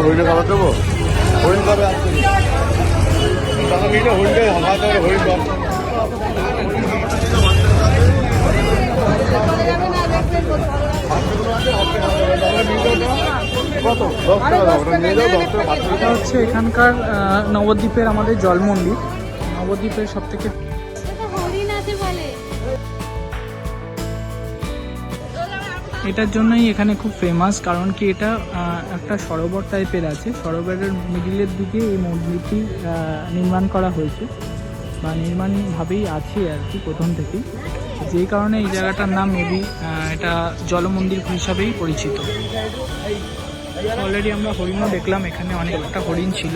হরিণে খাবার দেবো, হরিণ খাবে আসতে হরিণকে হাতে হরিণ খাবে। এটা হচ্ছে এখানকার নবদ্বীপের আমাদের জল মন্দির, নবদ্বীপের সব থেকে এটার জন্যই এখানে খুব ফেমাস, কারণ কি এটা একটা সরোবর টাইপের আছে, সরোবরের মিডিলের দিকে এই মন্দিরটি নির্মাণ করা হয়েছে বা নির্মাণভাবেই আছে আর কি প্রথম থেকেই, যেই কারণে এই জায়গাটার নাম মেবি এটা জলমন্দির হিসাবেই পরিচিত। অলরেডি আমরা হরিণও দেখলাম, এখানে অনেকটা হরিণ ছিল।